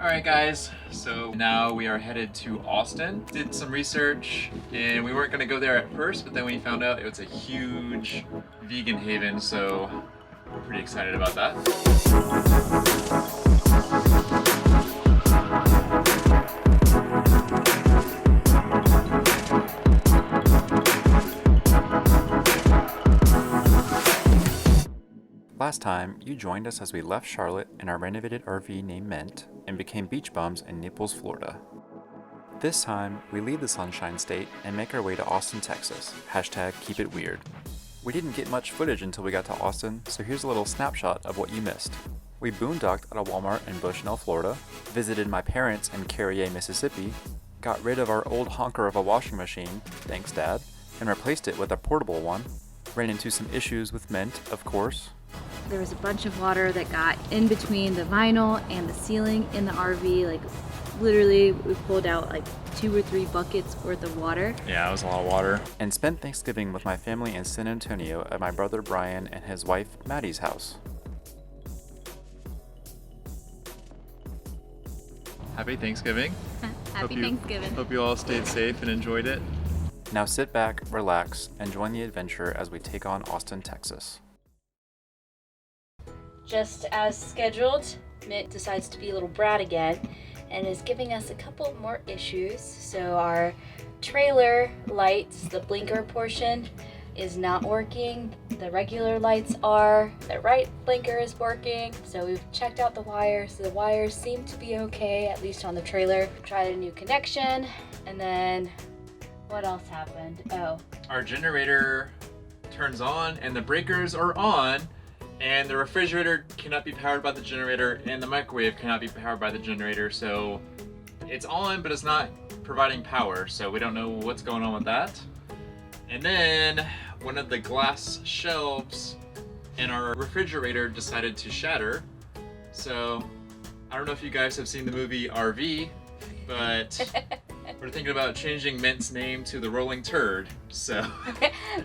Alright guys, so now we are headed to Austin. Did some research and we weren't going to go there at first, but then we found out it was a huge vegan haven, so we're pretty excited about that. Last time, you joined us as we left Charlotte in our renovated RV named Minthe and became beach bums in Naples, Florida. This time, we leave the Sunshine State and make our way to Austin, Texas. Hashtag keep it weird. We didn't get much footage until we got to Austin, so here's a little snapshot of what you missed. We boondocked at a Walmart in Bushnell, Florida, visited my parents in Carrier, Mississippi, got rid of our old honker of a washing machine, thanks Dad, and replaced it with a portable one, ran into some issues with Minthe, of course. There was a bunch of water that got in between the vinyl and the ceiling in the RV. Like literally we pulled out like 2 or 3 buckets worth of water. Yeah, it was a lot of water. And spent Thanksgiving with my family in San Antonio at my brother Brian and his wife Maddie's house. Happy Thanksgiving. Happy Thanksgiving. Hope you all stayed safe and enjoyed it. Now sit back, relax, and join the adventure as we take on Austin, Texas. Just as scheduled, Mitt decides to be a little brat again and is giving us a couple more issues. So our trailer lights, the blinker portion, is not working. The regular lights are. The right blinker is working. So we've checked out the wires. The wires seem to be okay, at least on the trailer. Tried a new connection, and then what else happened? Oh. Our generator turns on and the breakers are on, and the refrigerator cannot be powered by the generator and the microwave cannot be powered by the generator. So it's on, but it's not providing power. So we don't know what's going on with that. And then one of the glass shelves in our refrigerator decided to shatter. So I don't know if you guys have seen the movie RV, but we're thinking about changing Minthe's name to the Rolling Turd. So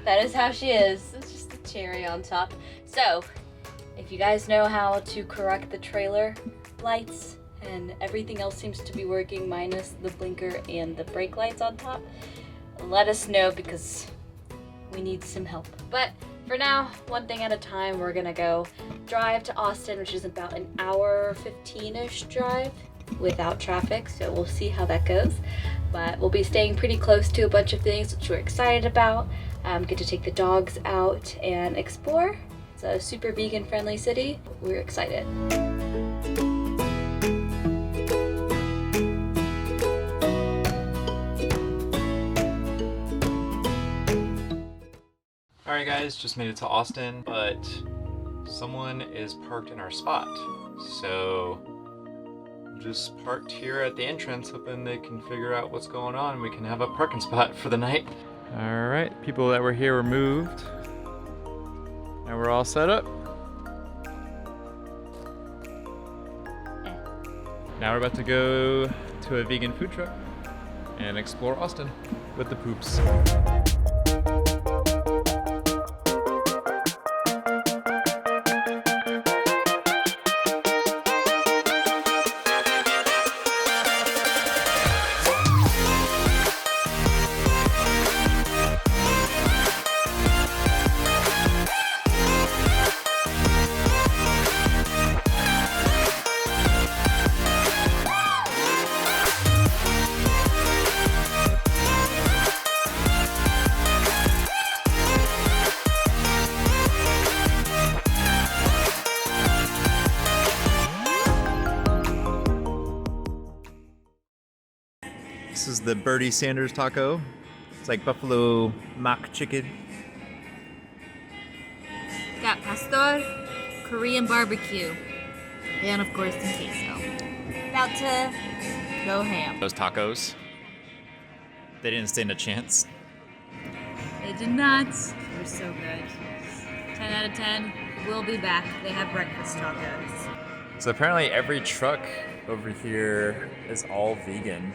that is how she is. It's just the cherry on top. So if you guys know how to correct the trailer lights and everything else seems to be working minus the blinker and the brake lights on top, let us know because we need some help. But for now, one thing at a time, we're gonna go drive to Austin, which is about an hour 15-ish drive without traffic, so we'll see how that goes. But we'll be staying pretty close to a bunch of things which we're excited about. Get to take the dogs out and explore. It's a super vegan friendly city. We're excited. Alright guys, just made it to Austin, but someone is parked in our spot. So just parked here at the entrance, hoping they can figure out what's going on. We can have a parking spot for the night. alright, people that were here were moved. Now we're all set up. Now we're about to go to a vegan food truck and explore Austin with the poops. This is the Bertie Sanders taco. It's like buffalo mock chicken. Got pastor, Korean barbecue, and of course some queso. About to go ham. Those tacos, they didn't stand a chance. They did not. They're so good. 10 out of 10. We'll be back. They have breakfast tacos. So apparently every truck over here is all vegan.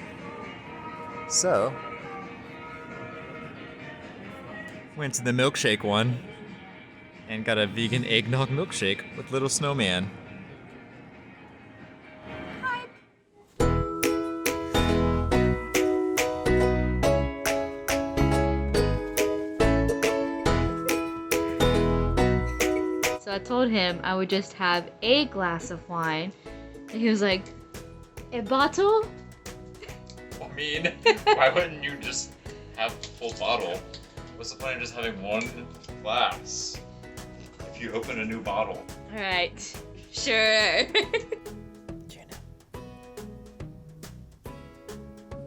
So, went to the milkshake one and got a vegan eggnog milkshake with Little Snowman. Hi. told him I would just have a glass of wine. And he was like, a bottle? I mean, why wouldn't you just have a full bottle? What's the point of just having one glass if you open a new bottle? Alright, sure.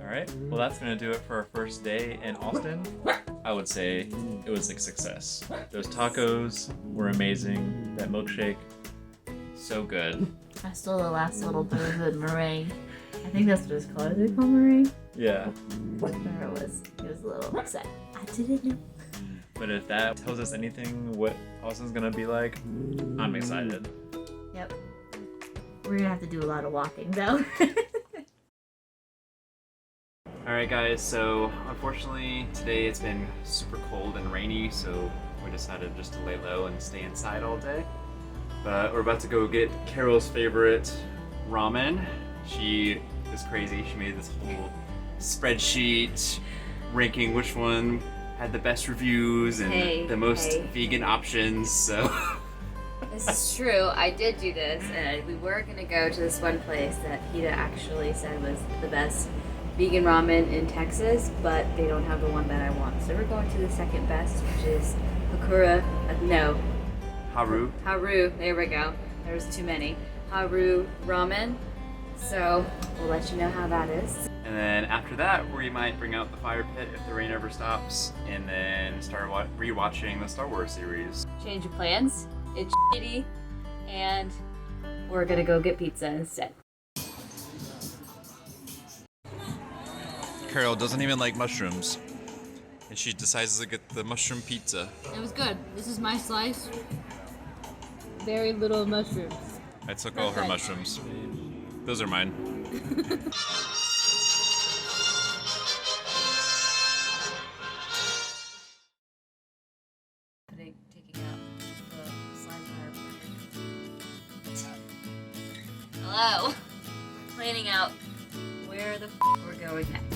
Alright, well that's gonna do it for our first day in Austin. I would say it was a success. Those tacos were amazing. That milkshake, so good. I stole the last little bit of the meringue. I think that's what it's called. Is it called meringue? Yeah. Whatever it was. He was a little upset. I didn't know. But if that tells us anything what Austin's gonna be like, I'm excited. Yep. We're gonna have to do a lot of walking though. Alright guys, so unfortunately today it's been super cold and rainy, so we decided just to lay low and stay inside all day. But we're about to go get Carol's favorite ramen. She is crazy. She made this whole spreadsheet ranking which one had the best reviews and the most vegan options, so... This is true. I did do this, and we were gonna go to this one place that PETA actually said was the best vegan ramen in Texas, but they don't have the one that I want. So we're going to the second best, which is Haru. Haru, there we go. There was too many. Haru ramen. So we'll let you know how that is. And then after that, we might bring out the fire pit if the rain ever stops, and then start rewatching the Star Wars series. Change of plans. It's shitty, and we're gonna go get pizza instead. Carol doesn't even like mushrooms, and she decides to get the mushroom pizza. It was good. This is my slice. Very little mushrooms. I took all her mushrooms. Those are mine. Taking out the slides on our Hello. Planning out where the we're going next.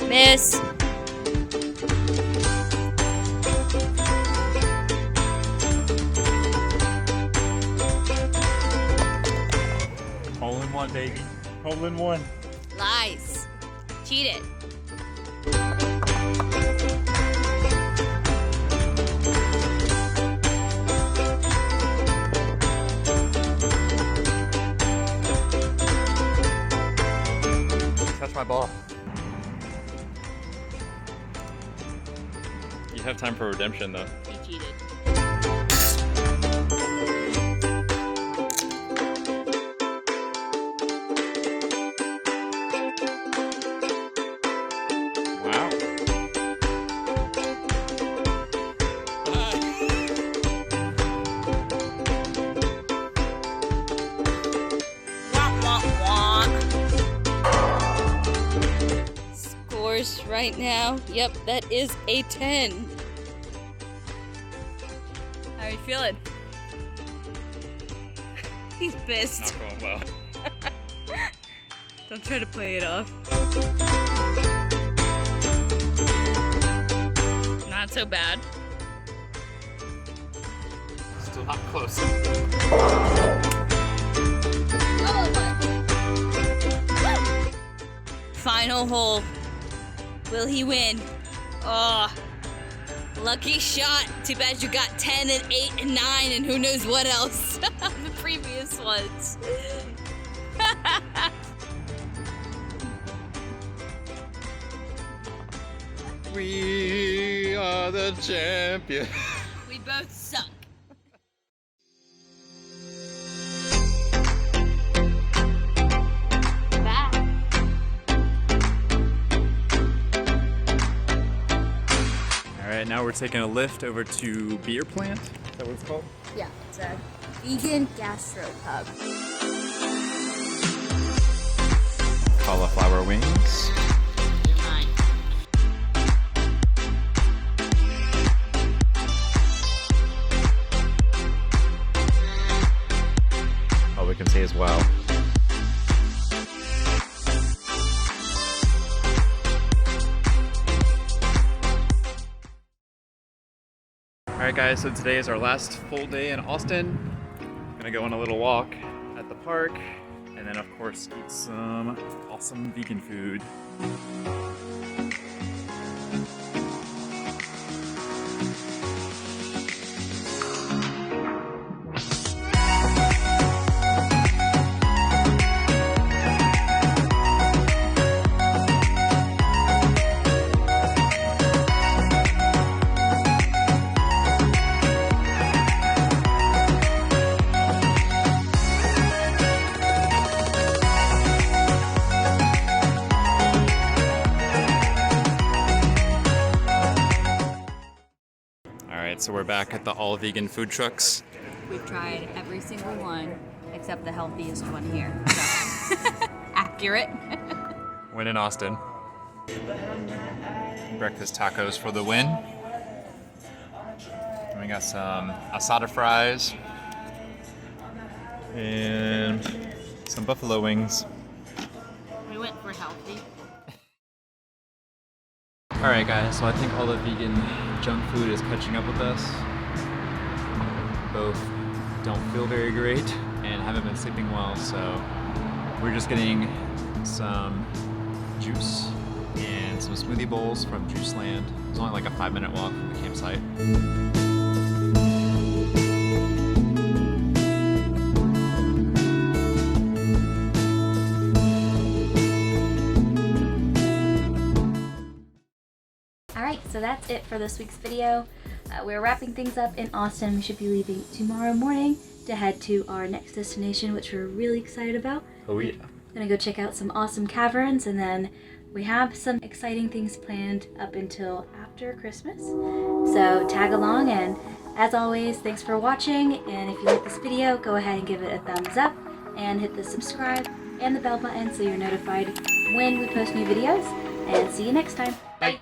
Miss. Hole in one, baby. Hole in one. Lies. Cheated. Touch my ball. You have time for redemption, though. He cheated. Wow. Scores right now. Yep, that is a 10. How are you feeling? He's pissed. Not going well. Don't try to play it off. Not so bad. Still not close. Final hole. Will he win? Oh, lucky shot. Too bad you got 10 and 8 and 9 and who knows what else. The previous ones. We are the champions. We now we're taking a lift over to Beer Plant. Is that what it's called? Yeah, it's a vegan gastropub. Cauliflower wings. You're mine. All we can say is wow. Alright guys, so today is our last full day in Austin. Gonna go on a little walk at the park, and then of course eat some awesome vegan food. So we're back at the all vegan food trucks. We've tried every single one except the healthiest one here. So. Accurate. Win in Austin. Breakfast tacos for the win. And we got some asada fries and some buffalo wings. We went for healthy. Alright guys, so I think all the vegan junk food is catching up with us. Both don't feel very great and haven't been sleeping well, so we're just getting some juice and some smoothie bowls from Juice Land. It's only like a 5-minute walk from the campsite. So that's it for this week's video. We're wrapping things up in Austin. We should be leaving tomorrow morning to head to our next destination, which we're really excited about. Oh yeah. Gonna go check out some awesome caverns, and then we have some exciting things planned up until after Christmas. So tag along, and as always, thanks for watching. And if you like this video, go ahead and give it a thumbs up and hit the subscribe and the bell button so you're notified when we post new videos. And see you next time. Bye.